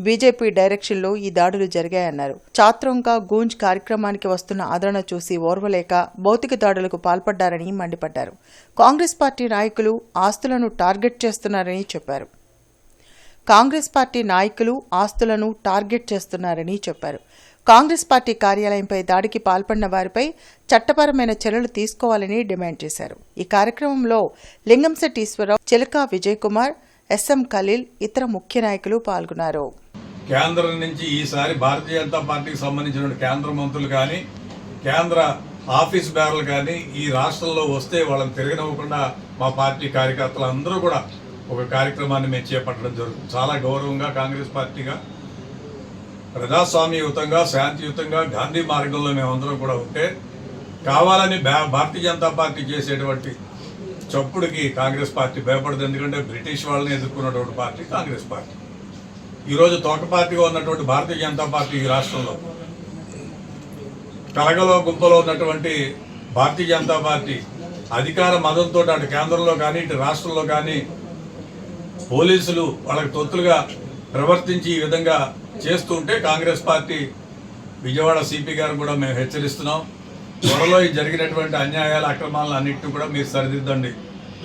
బీజేపీ డైరెక్షన్లో ఈ దాడులు జరిగాయన్నారు. చాత్రోంకా గూంజ్ కార్యక్రమానికి వస్తున్న ఆదరణ చూసి ఓర్వలేక భౌతిక దాడులకు పాల్పడ్డారని మండిపడ్డారు. కాంగ్రెస్ పార్టీ నాయకులు ఆస్తులను టార్గెట్ చేస్తున్నారని చెప్పారు. కాంగ్రెస్ పార్టీ కార్యాలయంపై దాడికి పాల్పడిన వారిపై చట్టపరమైన చర్యలు తీసుకోవాలని డిమాండ్ చేశారు. ఈ కార్యక్రమంలో లింగంశెట్టి ఈశ్వరరావు, చిలకా విజయ్ కుమార్, ఎస్ఎం ఖలీల్, ఇతర ముఖ్య నాయకులు పాల్గొన్నారు. కేంద్రం నుంచి ఈసారి భారతీయ జనతా పార్టీకి సంబంధించిన కేంద్ర మంత్రులు కానీ, కేంద్ర ఆఫీస్ బేరర్లు కానీ ఈ రాష్ట్రంలో వస్తే వాళ్ళని తిరగనివ్వకుండా మా పార్టీ కార్యకర్తలు అందరూ కూడా ఒక కార్యక్రమాన్ని మేము చేపట్టడం జరుగుతుంది. చాలా గౌరవంగా కాంగ్రెస్ పార్టీగా ప్రజాస్వామ్యయుతంగా, శాంతియుతంగా గాంధీ మార్గంలో మేమందరం కూడా ఉంటే, కావాలని భారతీయ జనతా పార్టీ చేసేటువంటి చప్పుడుకి కాంగ్రెస్ పార్టీ భయపడదు. ఎందుకంటే బ్రిటిష్ వాళ్ళని ఎదుర్కొన్నటువంటి పార్టీ కాంగ్రెస్ పార్టీ. ఈరోజు తోక పార్టీగా ఉన్నటువంటి భారతీయ జనతా పార్టీ ఈ రాష్ట్రంలో కలగలో గుంపలో ఉన్నటువంటి భారతీయ జనతా పార్టీ అధికార మదంతో అటు కేంద్రంలో కానీ ఇటు రాష్ట్రంలో కానీ పోలీసులు వాళ్ళకి తొత్తులుగా ప్రవర్తించి ఈ విధంగా చేస్తుంటే కాంగ్రెస్ పార్టీ విజయవాడ సిపి గారు కూడా మేము హెచ్చరిస్తున్నాం. త్వరలో ఈ జరిగినటువంటి అన్యాయాల, అక్రమాలను అన్నింటినీ కూడా మీరు సరిదిద్దండి.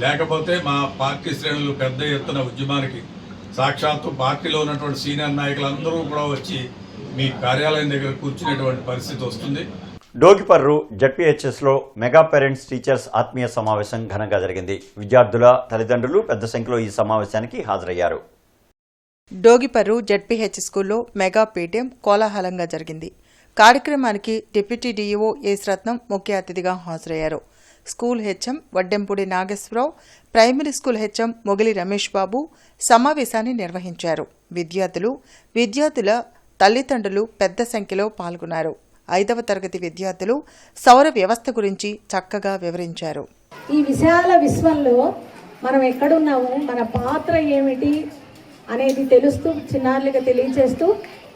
లేకపోతే మా పార్టీ శ్రేణులు పెద్ద ఎత్తున ఉద్యమానికి సాక్షాత్తు పార్టీలో ఉన్నటువంటి సీనియర్ నాయకులందరూ కూడా వచ్చి మీ కార్యాలయం దగ్గర కూర్చునేటువంటి పరిస్థితి వస్తుంది. డోగిపర్రు జడ్పీహెచ్ఎస్లో మెగా పేరెంట్స్ టీచర్స్ ఆత్మీయ సమావేశం ఘనంగా జరిగింది. విద్యార్థుల తల్లిదండ్రులు పెద్ద సంఖ్యలో ఈ సమావేశానికి హాజరయ్యారు. డోగిపర్రు జడ్పీహెచ్ స్కూల్లో మెగా పీటీఎం కోలాహలంగా జరిగింది. కార్యక్రమానికి డిప్యూటీ డీఈఓ ఎస్ రత్నం ముఖ్య అతిథిగా హాజరయ్యారు. School HM Vaddempudi Nageswararao, primary school HM Mogali Ramesh బాబు సమావేశాన్ని నిర్వహించారు. విద్యార్థుల తల్లిదండ్రులు పెద్ద సంఖ్యలో పాల్గొన్నారు. 5వ తరగతి విద్యార్థులు సౌర వ్యవస్థ గురించి చక్కగా వివరించారు. ఈ విశాల విశ్వంలో మనం ఎక్కడున్నాము, మన పాత్ర ఏమిటి అనేది తెలుస్తూ చిన్నారులుగా తెలియచేస్తూ,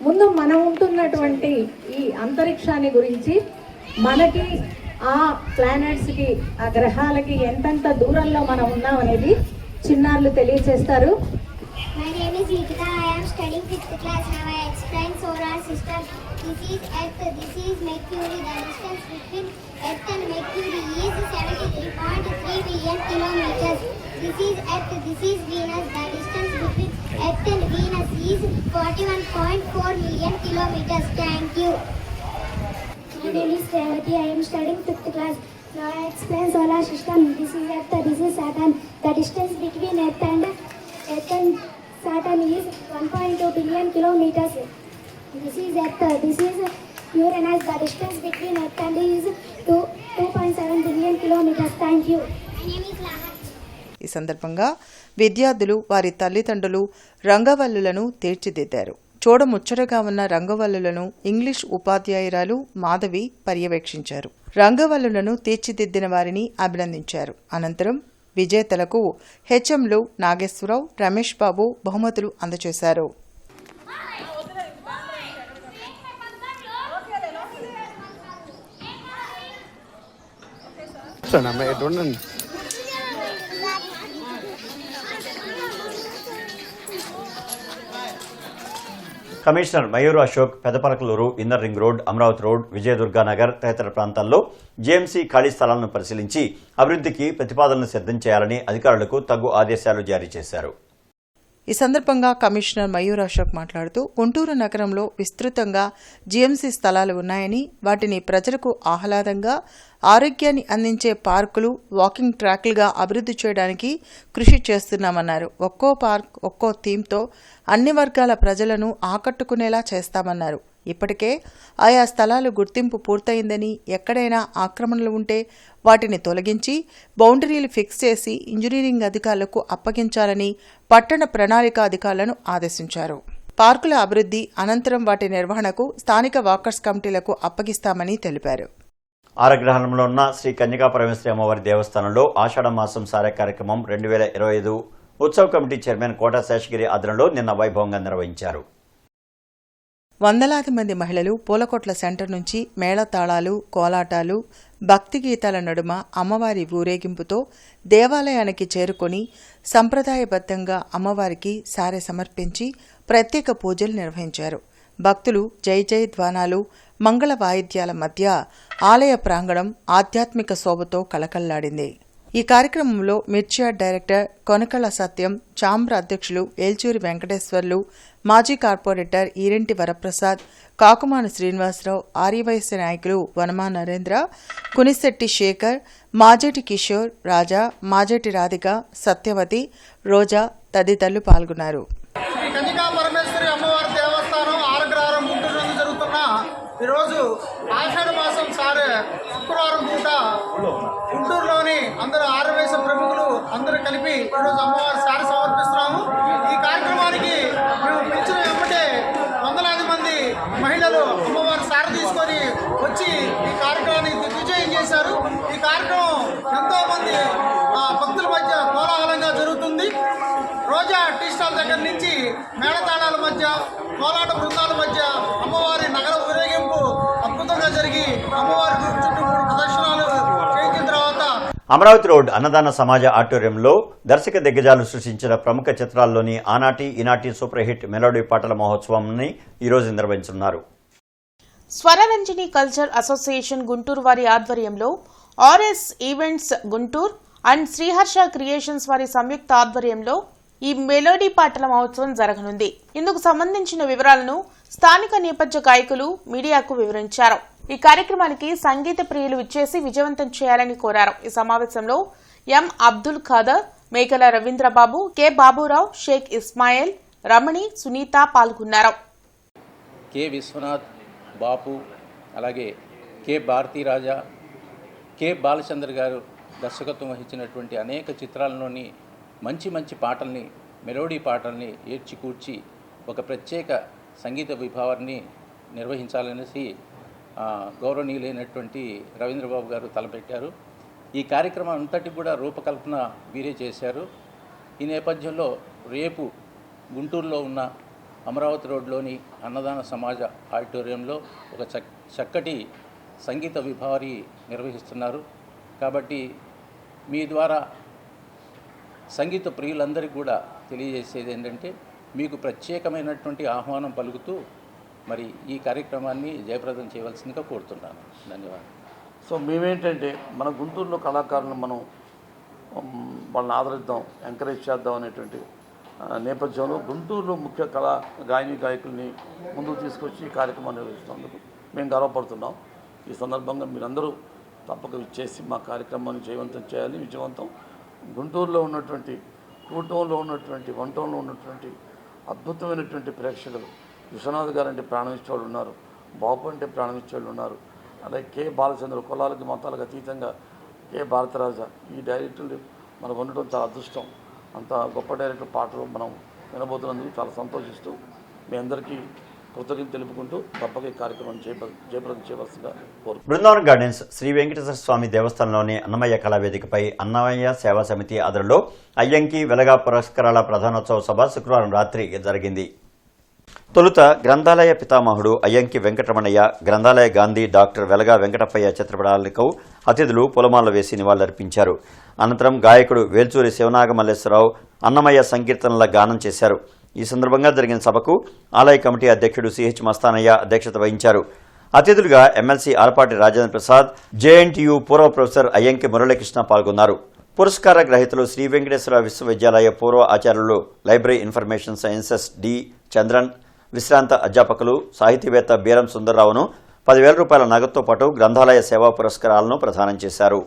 ముందు మనం ఉంటున్నటువంటి ఈ అంతరిక్షాన్ని గురించి, మనకి ఆ ప్లానెట్స్కి, ఆ గ్రహాలకి ఎంతెంత దూరంలో మనం ఉన్నాం అనేది చిన్నారులు తెలియచేస్తారు. My name is Nikita. I am studying 5th class. Now I explain solar system. This is Earth. This is Mercury. The distance between Earth and Mercury is 73.3 billion kilometers. This is Earth. This is Venus. The distance between Earth and Venus is 41.4 million kilometers. Thank you. My name is Revati. I am studying 5th class. Now I explain solar system. This is Earth. This is Saturn. The distance between Earth and Saturn is 1.2 billion kilometers. This is Earth. This is Uranus. The distance between Earth and is 2.7 billion kilometers. Thank you. My name is Laha. ఈ సందర్భంగా విద్యార్థులు, వారి తల్లిదండ్రులు రంగవల్లులను తీర్చిదిద్దారు. చూడముచ్చటగా ఉన్న రంగవల్లులను ఇంగ్లీష్ ఉపాధ్యాయురాలు మాధవి పర్యవేక్షించారు. రంగవల్లులను తీర్చిదిద్దిన వారిని అభినందించారు. అనంతరం విజేతలకు హెచ్ఎంలు నాగేశ్వరరావు, రమేష్ బాబు బహుమతులు అందజేశారు. Commissioner Mayur Ashok Pedaparakaluru, inner ring road, Amaravati road, Vijayadurganagar తదితర ప్రాంతాల్లో జీఎంసీ ఖాళీ స్థలాలను పరిశీలించి అభివృద్ధికి ప్రతిపాదనలు సిద్ధం చేయాలని అధికారులకు తగు ఆదేశాలు జారీ చేశారు. ఈ సందర్భంగా కమిషనర్ మయూర్ అశోక్ మాట్లాడుతూ గుంటూరు నగరంలో విస్తృతంగా జీఎంసీ స్థలాలు ఉన్నాయని, వాటిని ప్రజలకు ఆహ్లాదంగా, ఆరోగ్యాన్ని అందించే పార్కులు, వాకింగ్ ట్రాక్లుగా అభివృద్ధి చేయడానికి కృషి చేస్తున్నామన్నారు. ఒక్కో పార్క్, ఒక్కో థీమ్తో అన్ని వర్గాల ప్రజలను ఆకట్టుకునేలా చేస్తామన్నారు. ఇప్పటికే ఆయా స్థలాలు గుర్తింపు పూర్తయిందని, ఎక్కడైనా ఆక్రమణలు ఉంటే వాటిని తొలగించి బౌండరీలు ఫిక్స్ చేసి ఇంజనీరింగ్ అధికారులకు అప్పగించాలని పట్టణ ప్రణాళిక అధికారులను ఆదేశించారు. పార్కుల అభివృద్ధి అనంతరం వాటి నిర్వహణకు స్థానిక వాకర్స్ కమిటీలకు అప్పగిస్తామని తెలిపారు. ఆరగ్రహణంలో ఉన్న శ్రీ కన్యకా పరమేశ్వరి అమ్మవారి దేవస్థానంలో ఆషాఢ మాసం సారే కార్యక్రమం 2025 ఉత్సవ కమిటీ చైర్మన్ కోట శేషగిరి ఆధ్వర్యంలో నిన్న వైభవంగా నిర్వహించారు. వందలాది మంది మహిళలు పూలకొట్ల సెంటర్ నుంచి మేళతాళాలు, కోలాటాలు, భక్తి గీతాల నడుమ అమ్మవారి ఊరేగింపుతో దేవాలయానికి చేరుకొని సంప్రదాయబద్ధంగా అమ్మవారికి సారె సమర్పించి ప్రత్యేక పూజలు నిర్వహించారు. భక్తులు జై జై ధ్వానాలు, మంగళ వాయిద్యాల మధ్య ఆలయ ప్రాంగణం ఆధ్యాత్మిక శోభతో కళకళ్లాడింది. ఈ కార్యక్రమంలో మిర్చియార్డ్ డైరెక్టర్ కొనకళ్ళ సత్యం, చాంబ్ర అధ్యక్షులు ఏల్చూరి వెంకటేశ్వర్లు, మాజీ కార్పొరేటర్ ఈరెంటి వరప్రసాద్, కాకుమాను శ్రీనివాసరావు, ఆర్యవైశ్య నాయకులు వనమా నరేంద్ర, కునిశెట్టి శేఖర్, మాజేటి కిషోర్, రాజా, మాజేటి రాధిక, సత్యవతి, రోజా తదితరులు పాల్గొన్నారు. ఈరోజు ఆషాఢ మాసం సారే శుక్రవారం పూట గుంటూరులోని అందరూ ఆర్యవైశ్య ప్రముఖులు అందరూ కలిపి ఈరోజు అమ్మవారి సారి సమర్పిస్తున్నాము. ఈ కార్యక్రమానికి మేము పిలిచిన వెంబటే వందలాది మంది మహిళలు అమ్మవారి సారి తీసుకొని వచ్చి ఈ కార్యక్రమాన్ని దిగ్విజయం చేశారు. ఈ కార్యక్రమం ఎంతో మంది భక్తుల మధ్య కోలాహలంగా జరుగుతుంది. రోజా టీ స్టాల్ దగ్గర నుంచి మేళతాళాల మధ్య, కోలాట బృందాల మధ్య అమ్మవారి నగర ఊరేగింపు అద్భుతంగా జరిగి అమ్మవారి చుట్టూ 3 ప్రదర్శనలు చేసిన తర్వాత అమరావతి రోడ్ అన్నదాన సమాజ ఆడిటోరియంలో దర్శక దిగ్గజాలు సృష్టించిన ప్రముఖ చిత్రాల్లోని ఆనాటి ఈనాటి సూపర్ హిట్ మెలోడీ పాటల మహోత్సవాన్ని ఈరోజు నిర్వహించనున్నారు. స్వరరంజని కల్చర్ అసోసియేషన్ గుంటూరు వారి ఆధ్వర్యంలో RS events Guntur and Sriharsha creations వారి సంయుక్త ఆధ్వర్యంలో ఈ మెలోడీ పాటల మహోత్సవం జరగనుంది. ఇందుకు సంబంధించిన వివరాలను స్థానిక నేపథ్య గాయకులు మీడియాకు వివరించారు. ఈ కార్యక్రమానికి సంగీత ప్రియులు ఇచ్చేసి విజయవంతం చేయాలని కోరారు. ఈ సమావేశంలో ఎం అబ్దుల్ ఖాదర్, మేకల రవీంద్రబాబు, కె బాబురావు, షేక్ ఇస్మాయిల్, రమణి, సునీత పాల్గొన్నారు. కె విశ్వనాథ్, బాపు, అలాగే కె భారతీరాజా, కె బాలచంద్ర గారు దర్శకత్వం వహించినటువంటి అనేక చిత్రాలలోని మంచి మంచి పాటల్ని, మెలోడీ పాటల్ని ఏర్చికూర్చి ఒక ప్రత్యేక సంగీత విభావాన్ని నిర్వహించాలనేసి గౌరవనీయులైనటువంటి రవీంద్రబాబు గారు తలపెట్టారు. ఈ కార్యక్రమం అంతటి కూడా రూపకల్పన వీరే చేశారు. ఈ నేపథ్యంలో రేపు గుంటూరులో ఉన్న అమరావతి రోడ్లోని అన్నదాన సమాజ ఆడిటోరియంలో ఒక చక్కటి సంగీత విభావరి నిర్వహిస్తున్నారు. కాబట్టి మీ ద్వారా సంగీత ప్రియులందరికీ కూడా తెలియజేసేది ఏంటంటే, మీకు ప్రత్యేకమైనటువంటి ఆహ్వానం పలుకుతూ మరి ఈ కార్యక్రమాన్ని జయప్రదం చేయవలసిందిగా కోరుతున్నాను. ధన్యవాదాలు. సో మేమేంటంటే మన గుంటూరులో కళాకారులను మనం వాళ్ళని ఆదరిద్దాం, ఎంకరేజ్ చేద్దాం అనేటువంటి నేపథ్యంలో గుంటూరులో ముఖ్య గాయని గాయకుల్ని ముందుకు తీసుకొచ్చి ఈ కార్యక్రమాన్ని నిర్వహిస్తున్నందుకు మేము గర్వపడుతున్నాం. ఈ సందర్భంగా మీరందరూ తప్పక ఇచ్చేసి మా కార్యక్రమాన్ని జయవంతం చేయాలి. విజయవంతం గుంటూరులో ఉన్నటువంటి కూటంలో ఉన్నటువంటి వంటంలో ఉన్నటువంటి అద్భుతమైనటువంటి ప్రేక్షకులు, విశ్వనాథ్ గారు అంటే ప్రాణం ఇచ్చేవాళ్ళు ఉన్నారు, బాపు అంటే ప్రాణం ఇచ్చేవాళ్ళు ఉన్నారు, అలాగే కె బాలచంద్ర, కులాలకి మతాలకు అతీతంగా కె భారతరాజా, ఈ డైరెక్టర్లు మనకు ఉండడం చాలా అదృష్టం. అంత గొప్ప డైరెక్టర్ పాటలు మనం వినబోతున్నందుకు చాలా సంతోషిస్తూ మీ అందరికీ కృతజ్ఞతలు తెలుపుకుంటూ తప్పక ఈ కార్యక్రమం జయప్రదం చేయవలసిందిగా కోరుతున్నాను. బృందావనం గార్డెన్స్ శ్రీ వెంకటేశ్వర స్వామి దేవస్థానంలోని అన్నమయ్య కళావేదికపై అన్నమయ్య సేవా సమితి ఆధ్వర్యంలో అయ్యంకి వెలగా పురస్కారాల ప్రధానోత్సవ సభ శుక్రవారం రాత్రి జరిగింది. తొలుత గ్రంథాలయ పితామహుడు అయ్యంకి వెంకటరమణయ్య, గ్రంథాలయ గాంధీ డాక్టర్ వెలగా వెంకటప్పయ్య చిత్రపటాలకు అతిథులు పూలమాలలు వేసి నివాళులర్పించారు. అనంతరం గాయకుడు వేల్చూరి శివనాగమల్లేశ్వరరావు అన్నమయ్య సంకీర్తనల గానం చేశారు. ఈ సందర్భంగా జరిగిన సభకు ఆలయ కమిటీ అధ్యక్షుడు సిహెచ్ మస్తానయ్య అధ్యక్షత వహించారు. అతిథులుగా ఎమ్మెల్సీ ఆలపాటి రాజేంద్ర ప్రసాద్, జేఎన్టీయూ పూర్వ ప్రొఫెసర్ అయ్యంకి మురళీకృష్ణ పాల్గొన్నారు. పురస్కార గ్రహీతలు శ్రీ వెంకటేశ్వర విశ్వవిద్యాలయ పూర్వ ఆచార్యులు library information sciences D Chandran, విశ్రాంత అధ్యాపకులు సాహితీవేత్త బీరం సుందర్రావును 10,000 రూపాయల నగదుతో పాటు గ్రంథాలయ సేవా పురస్కారాలను ప్రదానం చేశారు.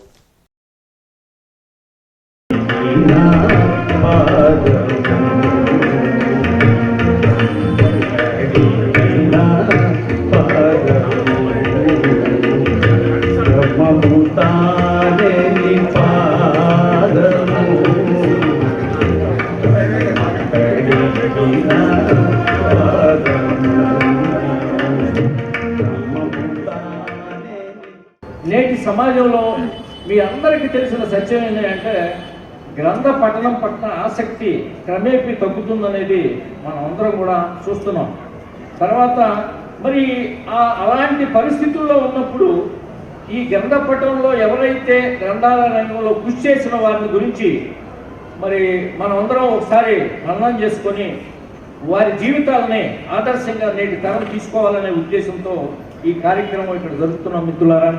నేటి సమాజంలో మీ అందరికీ తెలిసిన సత్యం ఏంటంటే గ్రంథ పఠనం పట్ల ఆసక్తి క్రమేపీ తగ్గుతుందనేది మనం అందరం కూడా చూస్తున్నాం. తర్వాత మరి అలాంటి పరిస్థితుల్లో ఉన్నప్పుడు ఈ గ్రంథ పఠనంలో ఎవరైతే గ్రంథాల రంగంలో కృషి చేసిన వారిని గురించి మరి మనం అందరం ఒకసారి మననం చేసుకొని వారి జీవితాలని ఆదర్శంగా నేటి తరం తీసుకోవాలనే ఉద్దేశంతో ఈ కార్యక్రమం ఇక్కడ జరుగుతున్నాం. మిత్రులారా,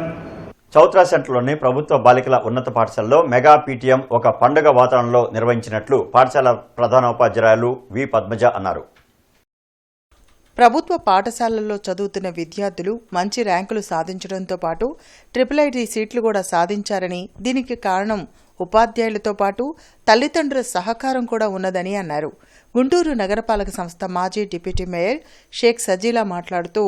చౌత్రా సెంటర్లోని ప్రభుత్వ బాలికల ఉన్నత పాఠశాలలో మెగా పీటీఎం ఒక పండుగ వాతావరణంలో నిర్వహించినట్లు పాఠశాల ప్రధానోపాధ్యాయులు వి పద్మజ అన్నారు. ప్రభుత్వ పాఠశాలల్లో చదువుతున్న విద్యార్థులు మంచి ర్యాంకులు సాధించడంతో పాటు IIIT సీట్లు కూడా సాధించారని, దీనికి కారణం ఉపాధ్యాయులతో పాటు తల్లిదండ్రుల సహకారం కూడా ఉన్నదని అన్నారు. గుంటూరు నగరపాలక సంస్థ మాజీ డిప్యూటీ మేయర్ షేక్ సజీలా మాట్లాడుతూ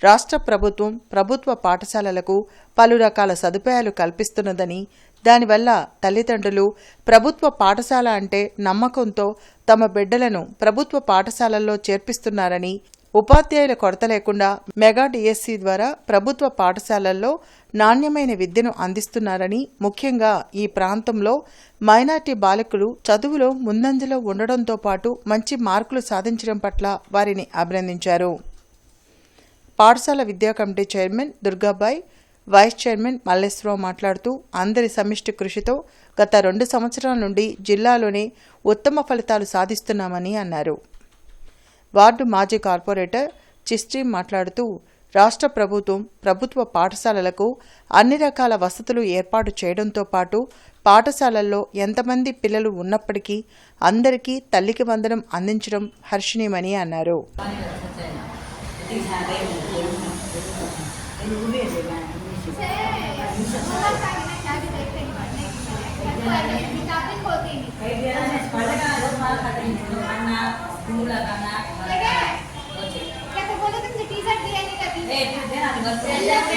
రాష్ట్ర ప్రభుత్వం ప్రభుత్వ పాఠశాలలకు పలు రకాల సదుపాయాలు కల్పిస్తున్నదని, దానివల్ల తల్లిదండ్రులు ప్రభుత్వ పాఠశాల అంటే నమ్మకంతో తమ బిడ్డలను ప్రభుత్వ పాఠశాలల్లో చేర్పిస్తున్నారని, ఉపాధ్యాయుల కొరత లేకుండా మెగా డిఎస్సి ద్వారా ప్రభుత్వ పాఠశాలల్లో నాణ్యమైన విద్యను అందిస్తున్నారని, ముఖ్యంగా ఈ ప్రాంతంలో మైనార్టీ బాలికలు చదువులో ముందంజలో ఉండడంతో పాటు మంచి మార్కులు సాధించడం పట్ల వారిని అభినందించారు. పాఠశాల విద్యా committee chairman Durgabai, vice chairman Malleswararao మాట్లాడుతూ అందరి సమిష్టి కృషితో గత 2 సంవత్సరాల నుండి జిల్లాలోనే ఉత్తమ ఫలితాలు సాధిస్తున్నామని అన్నారు. వార్డు మాజీ కార్పొరేటర్ చిస్ట్రీ మాట్లాడుతూ రాష్ట్ర ప్రభుత్వం ప్రభుత్వ పాఠశాలలకు అన్ని రకాల వసతులు ఏర్పాటు చేయడంతో పాటు పాఠశాలల్లో ఎంతమంది పిల్లలు ఉన్నప్పటికీ అందరికీ తల్లికి వందనం అందించడం హర్షణీయమని అన్నారు.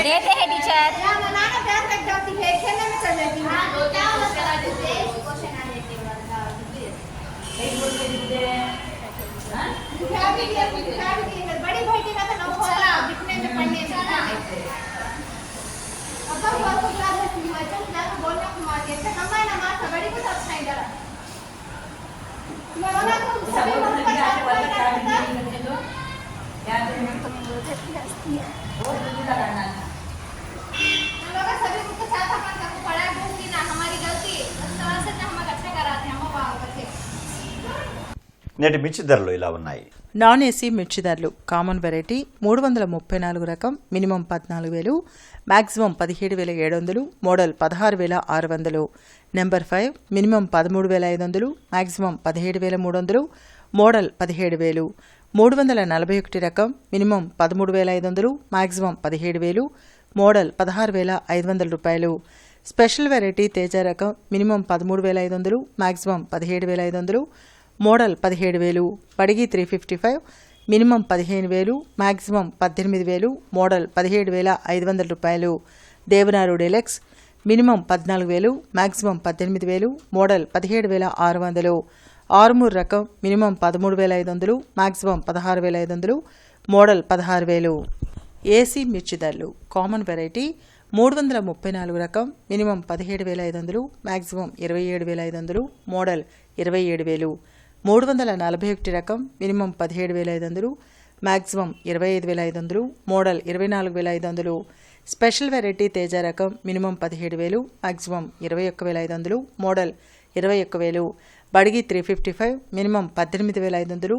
देते हैं टीचर बनाना प्यार कर जाती है खेलने में चल जाती है क्या मतलब क्वेश्चन आ देते हैं क्या भी बड़ी बेटी का तो नौ होगा दिखने में पढ़ने में अब वो क्लास में हिमाचल क्लास बोलने को मार के अच्छा कमाई ना मार बड़ी को सब साइड जरा मैं वाला तो सभी लोग का याद है तो हस्ती है बहुत बुरा करना लोग सभी को साथ अपन का पढ़ा दूंगी ना हमारी गलती उस तरह से हम अच्छा कराते हैं हम वहां बच्चे నేటి మిర్చి ధరలు ఇలా ఉన్నాయి. నాన్ ఏసీ మిర్చి ధరలు కామన్ వెరైటీ 334 రకం minimum 14,000, maximum 17,700, model 16,600. Number 5 minimum 13,500, maximum 17,300, model 17,000. 341 రకం మినిమం 13,500, మాక్సిమం 17,000, మోడల్ 16,500 రూపాయలు. స్పెషల్ వెరైటీ తేజ రకం minimum 13,500, maximum 17,500, model 17,000. Byadgi 355 minimum 15,000, maximum 18,000, model 17,500 రూపాయలు. Devanur deluxe minimum 14,000, maximum 18,000, model 17,600. Armoor రకం మినిమం 13,500, మ్యాక్సిమం 16,500, మోడల్ 16,000. ఏసీ మిర్చి ధరలు కామన్ వెరైటీ 334 రకం మినిమం 17,500, మ్యాక్సిమం 27,500, మోడల్ 27,000. 341 రకం minimum 17,500, maximum 25,500, model 24,500. Special variety Teja రకం minimum 17,000, maximum 21,500, model 21,000. Byadgi 355 minimum 18,500,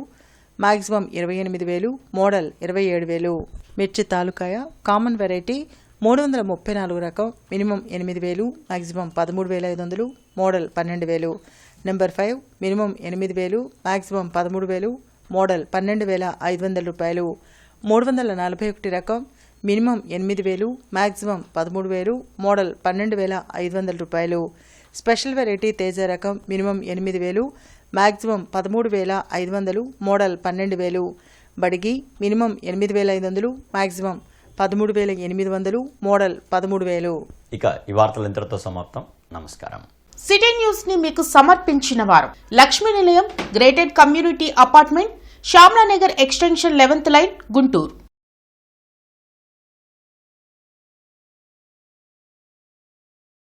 maximum 28,000, model 27,000. మిర్చి తాలూకాయ కామన్ వెరైటీ 334 రకం minimum 8,000, maximum 13,500, model 12,000. Number 5 minimum 8,000, maximum 13,000, model 12,500 రూపాయలు. 341 రకం మినిమం 8,000, మ్యాక్సిమం 13,000, మోడల్ 12,500 రూపాయలు. స్పెషల్ వెరైటీ తేజ రకం minimum 8,000, maximum 13,500, model 12,000. Byadgi minimum 8,500, maximum 13,800, model 13,000. ఇక ఈ వార్తలు ఇంతటితో సమాప్తం. నమస్కారం. సిటీ న్యూస్ ని మీకు సమర్పించిన వారు Lakshmi Nilayam gated community apartment, Shyamalanagar extension 11th line, Guntur.